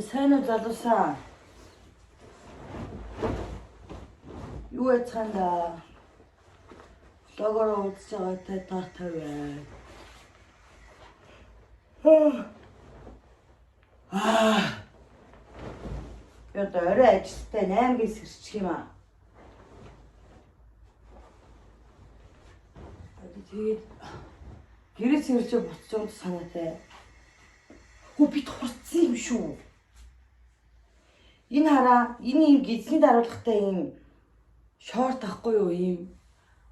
сайн уу залуусаа. Юу яцгаанда? Логоор үзэж байгаатай таатай бай. Яг орой ажилттай 8-ээс ирчих юм аа. Тэгээд гэрээс ирж буцаж байгаа санаатай. Хөө бит хурцсан юм шүү. Энэ хараа, энэ юм гизний даруулгатай юм шорт ахгүй юу юм.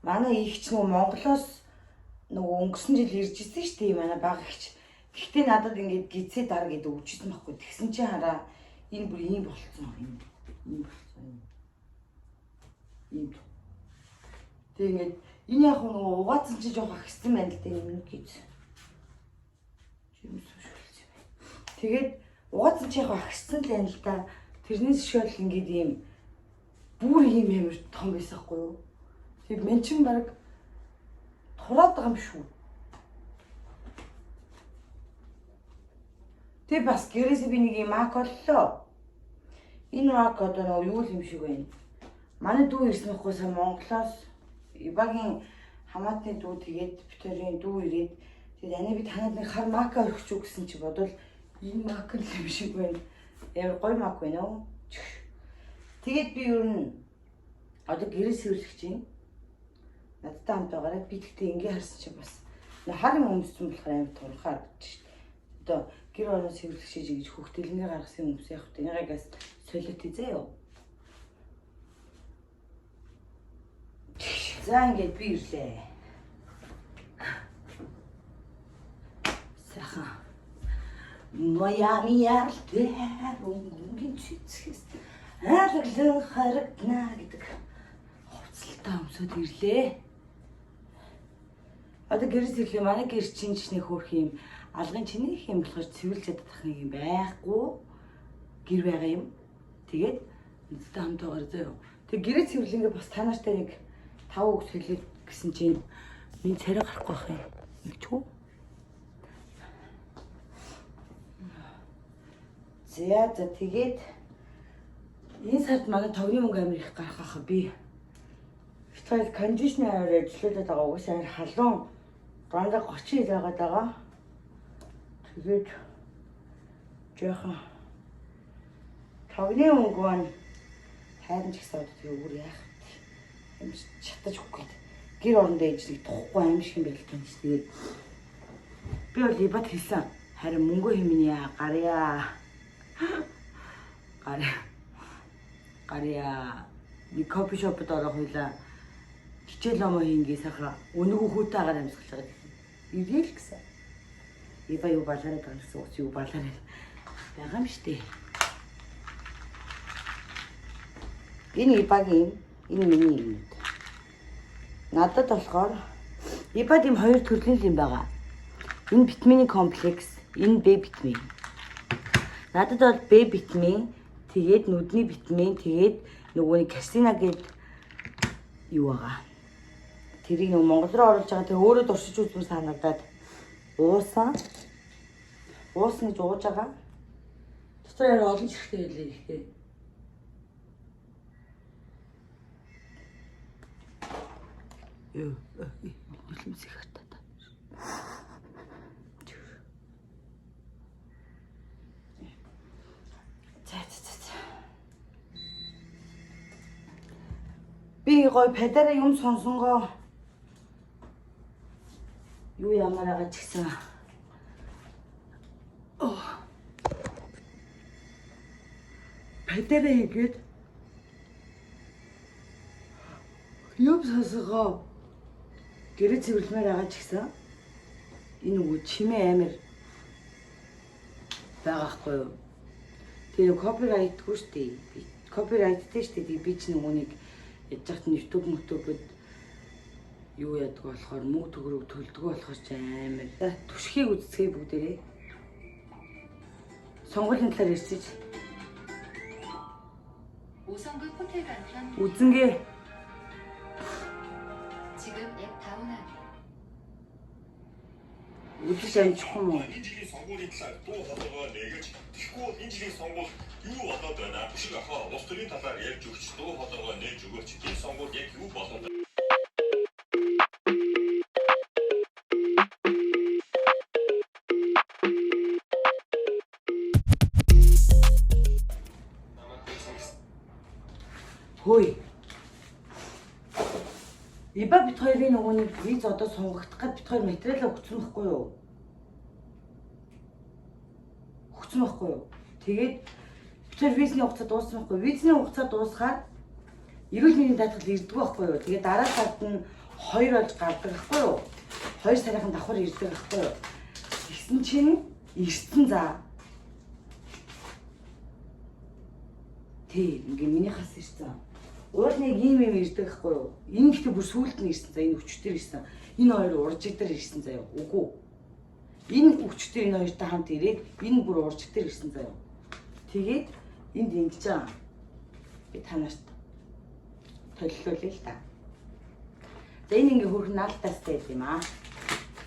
Манай ихч нөгөө Монголоос нөгөө өнгөрсөн жил ирж ирсэн шүү дээ манай баг ихч. Гэхдээ надад ингэж гизээ дараа гэдэг өгчсэн байхгүй. Тэгсэн чинь хараа энэ бүр ийм болцсон юм болцсон. Ийм. Тэгээд энэ яг нөгөө угаацсан чи жоох агссан байна л дээ юм гэж. Чимс шүлцээ. Тэгээд угаацсан чи яг агссан л байна л да. Тэрнээс шөл ингэж ийм бүр ийм амар том байсаахгүй юу? Тэг мен чин баг тураад байгаа юм шүү. Тэг бас гэрээсээ би нэг юм мак оллоо. Энэ мак одоо юу юм шиг байна. Манай дүү ирсэн байхгүй Монголоос Ибагийн хамаатны дүү тэгээд Викторийн дүү ирээд тэгээд ани би танад нэг хар мака өгч үү гэсэн чи бодвол энэ мак л юм шиг байна. Яа гой мак байна уу? Тэгээд би ер нь одоо гэрээс сэрүүлэх чинь надтай хамт байгаараа би тэгтээ ингээ харсан чи бас хар юм өмссөн болохоор амар турхаад шүү дээ. Одоо гэр орон сэрүүлэх шиж ингэж хөхтөлнээ гаргасан юм өмс яг хөт энийгээс солиот хийзээ юу. За ингээд би ирлээ. Сайхан. Моями ялтэр өнгөн чицгэс. Алглан харагна гэдэг хувцалтай өмсөд ирлээ. Одоо гэрээс ирлээ манай гэр чинь ч нэг хөөх юм алгын чинийх юм болохоор цэвэрлж чадах нэг юм байхгүй гэр байгаа юм. Тэгээд надтай хамт байгаа зөө. Тэг гэрээ цэвэрлэнгээ бас та нартай нэг 5 үг хэлээд гэсэн чинь минь царай гарахгүй байх юм. Нэгчүү. За тэгээд энэ сард манай тогны мөнгө амир их гарах ах би. Стайл кондишнер ажиллаад байгаа угсаар халуун дандаа 30 хил байгаад байгаа. Тэгээд жоохон тогны мөнгө маань хайрын чагсаад юу яах юм чатаж өгөх гээд гэр орондоо ижлэг тухгүй аим шиг юм байл гэж тэгээд би бол ибад хэлсэн харин мөнгө хэмнэ гарья би кофе шопд орох хуйла хичээл омоо хийнгээс хаа өнөөгөө хүүтэйгээр амьсгалж байгаа ирээл гэсэн иба юу балараа гэсэн үг юу балараа байгаа юм штэ энэ ибагийн энэ миний юм. Надад болохоор ибад юм хоёр төрлийн юм байгаа. Энэ витамины комплекс, энэ Б витамин. Надад бол Б витамин, тэгээд нүдний витамин, тэгээд нөгөө нэг касина гэдэг юу байгаа. Тэрийг нөгөө Монгол руу оруулж байгаа. Тэгээ өөрөө дуршиж үзсэн санагдаад уусан гэж ууж байгаа. Дотор яа олон хэрэгтэй хэлээ ихтэй. Юу үлэмсэх хатаа. За. Би гой педара юм сонсонгоо юу ямар байгаа ч гэсэн. Педара игээд юм сонсогоо гэрээ цэвэрлэмээр байгаа ч гэсэн энэ нөгөө чимээ амир байгаахгүй юу. Тэгээ копирайтгүй шүү дээ. Би копирайттэй шүү дээ. Би ч нөгөө нэг яж хат YouTube-д юу яадаг болохоор мөнгө төгрөг төлдөг болохоор ч амир. Түшхийг үзцгээе бүгдээрээ. Сонгуулийн талаар ярьчих. үзэнгээ. 지금 앱 다운하기. Үдэж амжихгүй мó. Энэ жилийн сонгуулийн талаар дуу хоолойгоо нээгэж тэгэхгүй энэ жилийн сонгуул юу болоод байна? Биш ахаа улс төрийн талаар ярьж өгч дуу хоолойгоо нээж өгөөч. Энэ сонгуул яг юу болоод байна? Хөөе. Иба бит хоёрын нөгөөний виз одоо сунгагдах гээд бит хоёр материалаа өгсөн байхгүй юу? Өгсөн байхгүй юу? Тэгээд бит хоёр визний хугацаа дууссан байхгүй юу? Визний хугацаа дуусгаад эрүүл мэндийн даатгал ирдэг байхгүй юу? Тэгээд дараа сард нь 2 болж гардаг байхгүй юу? 2 сарынхан давхар ирдэг байхгүй юу? Тэгсэн чинь ирсэн за. Тэг ингээ минийхаас ирсэн. Уул нэг ийм юм ирдэг байхгүй юу? Энэ ихтэй бүр сүулт нь ирсэн. За энэ өчтөр ирсэн. Энэ хоёр уржигдэр ирсэн заяа. Үгүй. Энэ өчтөр энэ хоёртой хамт ирээд энэ бүр уржигдэр ирсэн заяа. Тэгээд энд ингэж байгаа. Би танарт толиулъя л та. За энэ ингээ хөрх наалтаастай байт юм аа.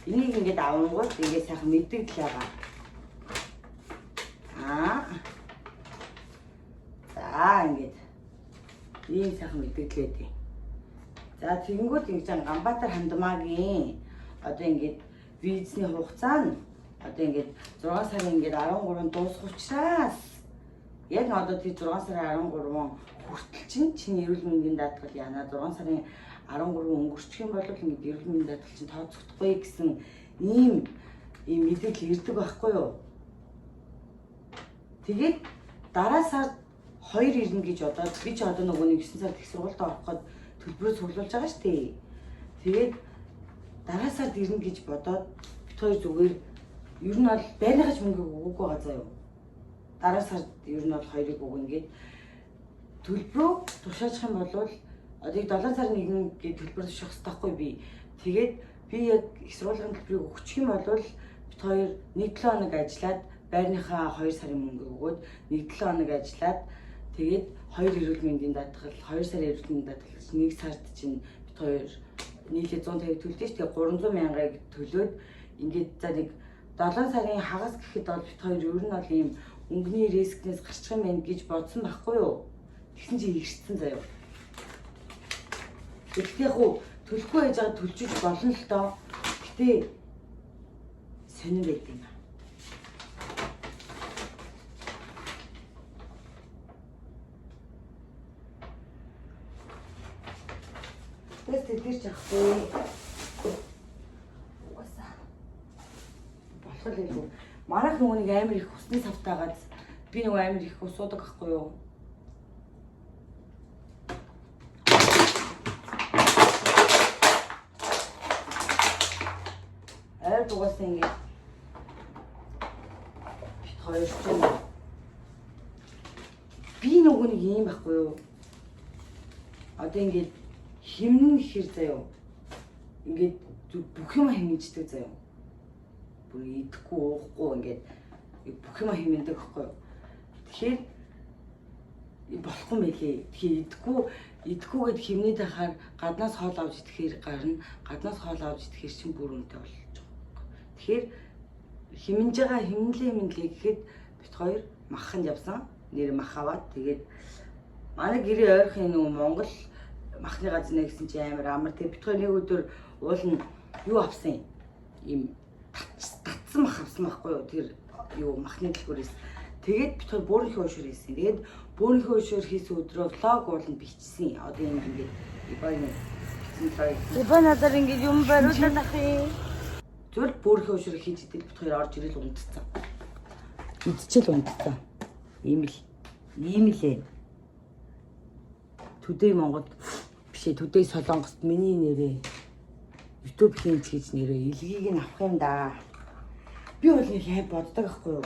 Энийг ингээд авангууд ингээд сайхан мэддэгдэл байгаа. За ингээд ийм сайхан мэддэгдэл байдیں۔ За тэгэнгүүт ингэж Ганбаатар Хандмаагийн одоо ингээд визний хугацаа нь одоо ингээд 6 сарын ингээд 13 дуусах учраас яг одоо тий 6 сарын 13 хүртэл чинь эрүүл мэндийн даатгал яана 6 сарын 13 өнгөрчих юм бол ингээд эрүүл мэндийн даатгал чинь тооцогдохгүй гэсэн ийм мэдээлэл ирдэг байхгүй юу? Тэгээд дараа сард 2 ирнэ гэж одоо би ч одоо нөгөө 9 сард их сургуульд орох гээд төлбөрөө цуглуулж байгаа шүү дээ. Тэгээд дараа сард ирнэ гэж бодоод бит хоёр зүгээр ер нь бол байрныхаж мөнгө өгөөгүй байгаа заа юу. Дараа сард ер нь бол 2-ыг өгнө гэд төлбөрөө тушаачих юм бол одоо 7 сарын 1 гээд төлбөр тушаах хэрэгтэй байхгүй би. Тэгээд би яг их сургуулийн төлбөрийг өгчих юм бол бит хоёр 1-7 хоног ажиллаад байрныхаа 2 сарын мөнгө өгөөд 1-7 хоног ажиллаад тэгээд 2 эрүүл мэндийн даатгал 2 сарын эрүүл мэндийн даатгал 1 сард чинь бит хоёр нийлээ 150 төлдөг шүү дээ 300 мянгаыг төлөөд ингээд за нэг 7 сарын хагас гэхэд бол бит хоёр ер нь бол ийм өнгөний рискнээс гарчих юм байна гэж бодсон байхгүй юу? Тэгсэн чинь ирсэн заяа. Гэхдээ яг уу төлөхгүй байж байгаа төлжиж болно л доо. Гэтэ сонир байд юм. Тэс тэдэрч ахгүй. Угаасаа. Болох л юм. Манайх нөгөө нэг амар их усны савтаагаад би нөгөө амар их усуудаг ахгүй юу? Угаасаа ингээд бит хоёр чинь би нөгөө нэг юм байхгүй юу? Одоо ингээд химнэн ихэр заяа. Ингээд бүх юм хэмнэждэг заяа. Бүр идэхгүй уухгүй ингээд бүх юм хэмнэдэг байхгүй юу? Тэгэхээр болохгүй мэлээ. Тэгэхээр идэхгүйгээд хэмнээд байхаар гаднаас хоол авч идэхээр гарна. Гаднаас хоол авч идэхээр чинь бүр үнэтэй болж байгаа. Тэгэхээр хэмнэж байгаа хэмнэлээ гэхэд бит хоёр маханд явсан. Нэр мах аваад тэгээд манай гэрээ ойрхон нөгөө Монгол махны газар гэсэн чи амар амар тэг бит хоёр нэг өдөр уулна юу авсан юм татсан мах авсан байхгүй юу? Тэр юу махны дэлгүүрээс тэгээд бит хоёр бөөрийнхөө өшөр хийсэн. Тэгээд бөөрийнхөө өшөр хийсэн өдрөө влог уулна бичсэн. Одоо юм ингээд ибаа надаар ингээд юм бариулаад ахыг зөвл бөөрийнхөө өшөр хийж идэл бит хоёр орж ирэл унтцсан. Идчихэл унтцсан. Ийм лээ. Төдий Монгол бишээ төдий Солонгост миний нэрээ YouTube хийж нэрээ илгийг нь авах юм да. Би бол нэг хай боддог байхгүй юу?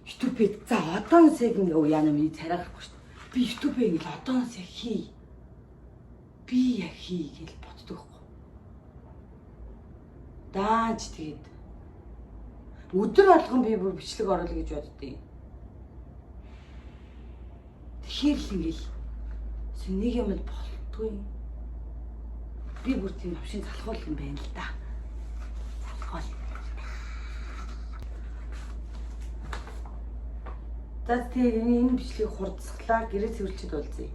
YouTube за одоос яг ингээ яана миний царай гарахгүй шүү дээ. Би YouTube ингээл одоос яг хий. Би яг хий гэж боддог байхгүй. Дааж тэгээд өдөр болгон би бүр бичлэг оруулах гэж боддیں۔ Тэгэхээр л ингээл нэг юм л болтгүй. Би бүр тийм авшин залхуул юм байна л да. Залхуул. За тэгээд энэ бичлэгийг хурдсглаа гэрээ цэвэрлчихэд уулзъя.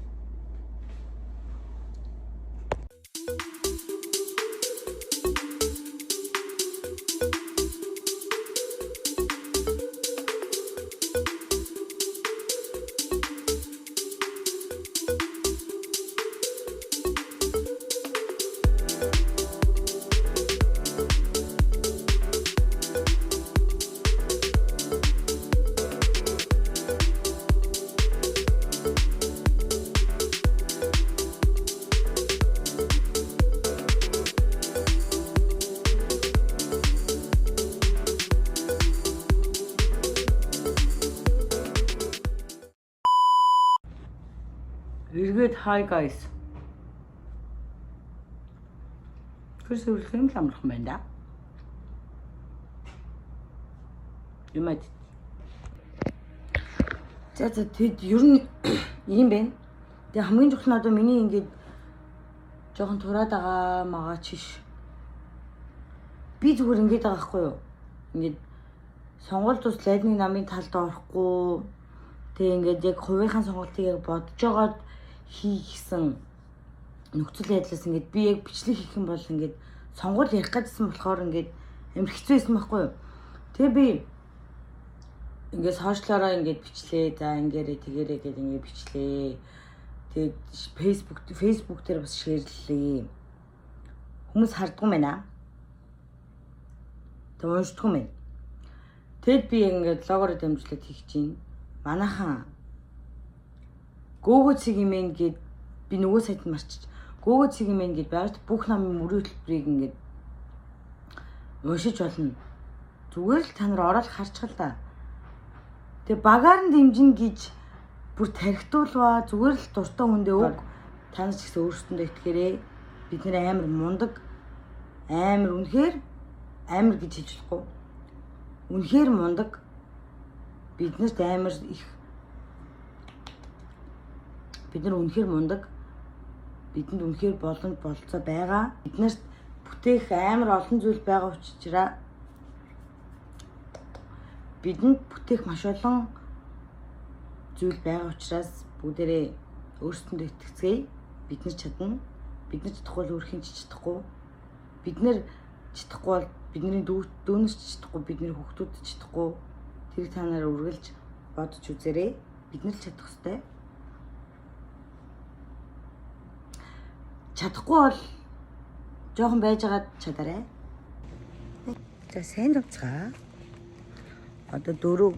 Эргээд hi guys. Гэрээ цэвэрлэх юм л амархан байна да. Юмад. За тэгэд ер нь ийм байна. Тэгээ хамгийн чухал нь одоо миний ингээд жоохон тураад байгаа чиш. Би зүгээр ингээд байгаа байхгүй юу? Ингээд сонгуульд ус лайдны намын талд орохгүй. Тэгээ ингээд яг хувийнхаа сонголтыг яг бодож жагаад хийхсэн нөхцөл байдлаас ингээд би яг бичлэг хийх юм бол ингээд сонгуул ярих гэдсэн болохоор ингээд амар хэцүү байсан байхгүй юу? Тэгээ би ингээд сошиалаараа ингээд бичлээ. За ингээрээ тэгээрээ гэдэг ингээд бичлээ. Тэгээд Facebook дээр бас шеэрлээ. Хүмүүс харддаг юм байна. Тэг уншдаг юм байна. Тэгэд би ингээд логоор дамжуулаад хийх чинь манайхан Гөөгөө цэгимэн гээд би нөгөө сайт марчиж Гөөгөө цэгимэн гээд байгаад бүх намын мөрийн хөтөлбөрийг ингээд уншиж болно. Зүгээр л та нар ороод харчихал та. Тэгээ багаар нь дэмжин гэж бүр тархитуулваа зүгээр л дуртай хүндээ өг та нар ч гэсэн өөрсдөндөө итгээрээ бид нэр амар мундаг амар үнэхээр амар гэж хэлж болохгүй. Үнэхээр мундаг биднэрт амар их бид нар үнэхээр мундаг бидэнд үнэхээр боломж болцоо байгаа. Биднэрт бүтээх амар олон зүйл байгаа учраас бидэнд бүтээх маш олон зүйл байгаа учраас бүгдээрээ өөрсдөндөө итгэцгээе. Бид нар чадна. Бид нар чадахгүй бол өөрхийн ч чадахгүй. Бид нар чадахгүй бол бидний дүүнерч чадахгүй, бидний хүүхдүүд чадахгүй. Тэр та нараа үргэлж бодож үзээрэй. Бид нар л чадах ёстой. Чадахгүй бол жоохон байжгаад чадаарай. За сайн дуцгаа. Одоо 4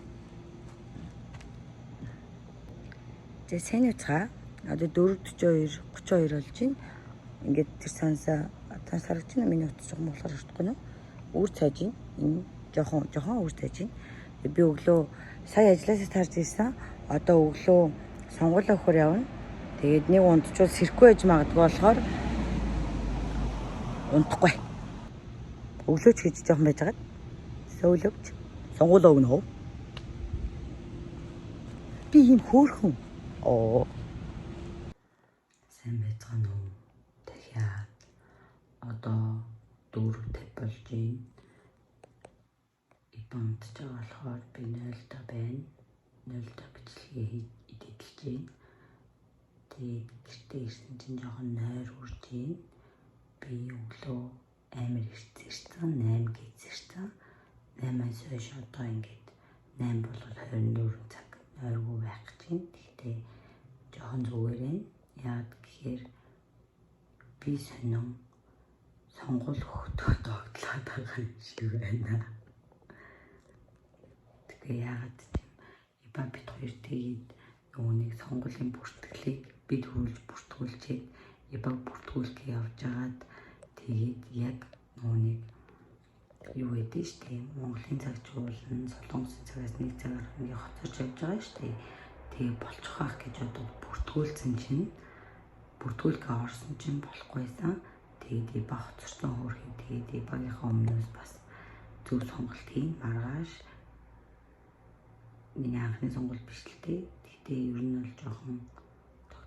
За сайн уцгаа. Одоо 4:42 32 болж байна. Ингээд тэр сансаа харагч байна. Миний утас жоохон болохоор шүтгэв нэ. Үр цайж байна. Энэ жоохон үр цайж байна. Би өглөө сая ажилласаа тарж ирсэн. Одоо өглөө сонгуулаа өгөхөр явна. Тэгээд нэг унтчвал сэрхгүй байж магадгүй болохоор унтахгүй. Өглөөч гэж жоохон байж байгаа. Сөүлөвч сонгуулаа өгнө хөө. Би юм хөөрхөн. Сайн байцгаана уу? Дахиад одоо 4:50 болж байна. Ибамд ч болохоор би 0-та байна. 0-та бичлэгээ идэлж байна. Тэгээд гэртээ ирсэн чинь жоохон нойр үрж байна. Би өглөө амар ирсэн 8 гэзэрсэн. 8-аас хойш одоо ингээд 8 бол 24 цаг нойргүй байх гэж байна. Гэхдээ жоохон зүгээр байна. Яагаад гэхээр би сонин сонгуул өгөхдөө догтлоод байгаа юм шиг байна. Тэгээ яагаад гэвэл Ибам бид хоёр тэгээд нөгөө нэг сонгуулийн бүртгэлийг бид хөрвүүлж бүртгүүлчихэд Ибам бүртгүүлэхээ явж агаад тэгээд яг нөгөө нэг юу гэдэг штэ Монголын цагч уулын Солонгосын цагаас нэг цагаар ингээ хоцорч явж байгаа штэ. Тэгээ болчих واخ гэж одоо бүртгүүлсэн чинь бүртгүүлгээ орсон чинь болохгүйсэн. Тэгээд Иба хоцорсон хөөрхөн тэгээд Ибагийнхаа өмнөөс бас зөв сонголт хийн маргааш миний анхны сонголт биш л дээ. Гэхдээ ер нь бол жоохон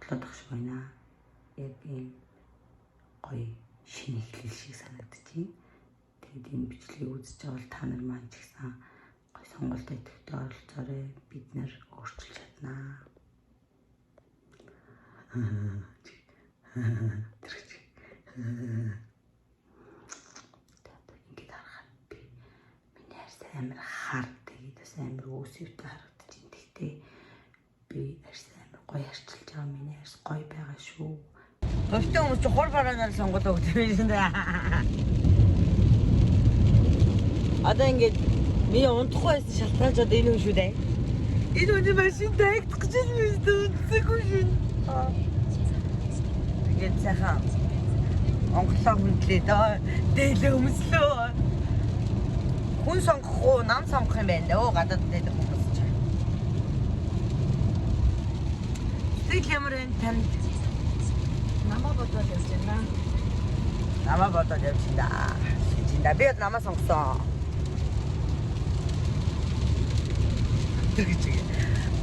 тогтлоод ах шиг байна. Яг ийм гоё шинэ эхлэл шиг санагдчихэв. Тэгээд энэ бичлэгийг үзэж байгаа бол та нар маань ч гэсэн гоё сонголтоо идэвхтэй оролцоорой. Бид нэр өөрчилж чаднаа. Ингээд харахад би миний арьс амар харддаг. Бас амар өсөвтэй харагдаж байна. Гэхдээ би арьс амар гоё арчилж байгаа. Миний арьс гоё байгаа шүү. Төвтэй хүмүүс ч хор бараанаар сонголоо өгдөг юм даа. Одоо ингээд миний унтахгүй байсан шалтгаалж одоо энэ хүн шүү дээ. Энэ хүний машин таагдах гэж юм шүү. Үнцэхгүй шүү. Тэгээд сайхан онголоо хүндлээ доо. Дээлээ өмслөө. Хүн сонгох уу, нам сонгох юм байна дөө. Гадаад дээд хүмүүс ч. Тэгэл ямар энэ танд намаа бодоод явж байна. Намаа бодоод явж байна. Шинжиндаа би намаа сонгосон.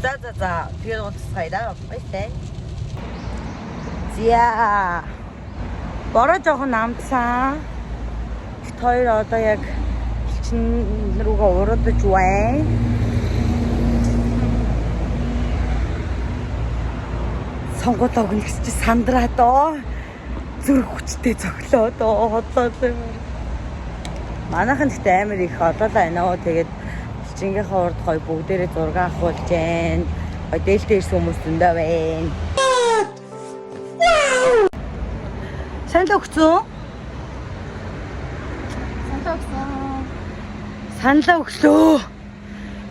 За. Тэгээд унтцгаая да. Баяртай. Зя. Бороо жоохон намцсан. Бид хоёр одоо яг элчин рүүгээ урагдж байна. Сонгол огно гэж сандраа доо. Зүрх хүчтэй цоглоо доо. Хотлоо. Манайхан гэхдээ амар их олоолаа байна. Тэгээд элчингийнхаа урд гоё бүгдээрээ зураг авахулж जैन. Гоё дээлтэй ирсэн хүмүүс зөндөө байна. Санал өгсөн? Саналаа өглөө.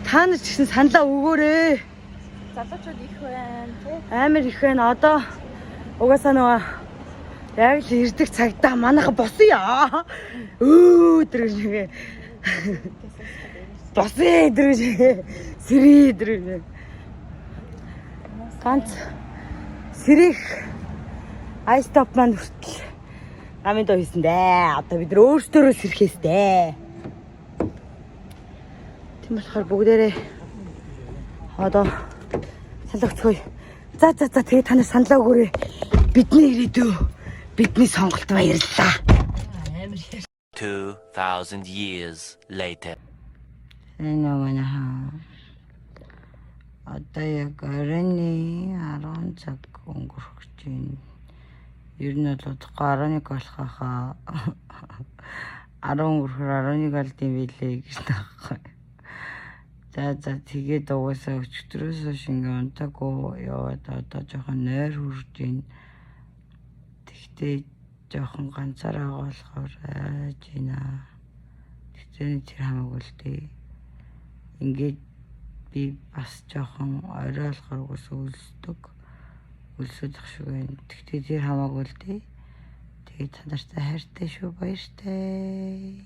Та нар ч гэсэн саналаа өгөөрэй. Залуучууд их байна тий. Амар их байна. Одоо угаасаа нөгөө яг л ирдэг цагтаа манайха босон. Өдрөг. Босын өдрөг. Сэрий өдрөг. Ганц сэрих айстоп маань хүртэл амин доо хийсэн дээ. Одоо бид өөрсдөө сэрхээс дээ. Тийм болохоор бүгдээрээ одоо санал өгцгөөе. За тэгээ та нар саналаа өгөөрэй. Бидний ирээдүй, бидний сонголт баярлалаа. 2000 years later. Энэ манай одоо яг оройны 10 цаг өнгөрөх гэж байна. Ер нь бол 11 болох хаа 10 өнгөрөхөр 11 алд юм билээ гэж таахгүй. За тэгээд угаасаа өчтөрөөс хойш ингээ унтаагүй яваад одоо жоохон нойр хүрж байна. Тэгтээ жоохон ганцаараа болохоор айж байна. Тэгтээ тэр хамаагүй л дээ. Ингээд би бас жоохон орой болохоор угсаа өлсөдөх шиг байна. Тэгтээ тэр хамаагүй л дээ. Тэгээд та нартай хайртай шүү, баяртай.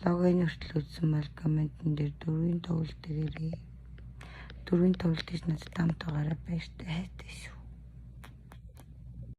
Логын хүртэл үзсэн мал комментэн дээр 4 тоглолт дээрээ 4 тоглолт хийж надад тамтаагаараа баяртай хайртай шүү.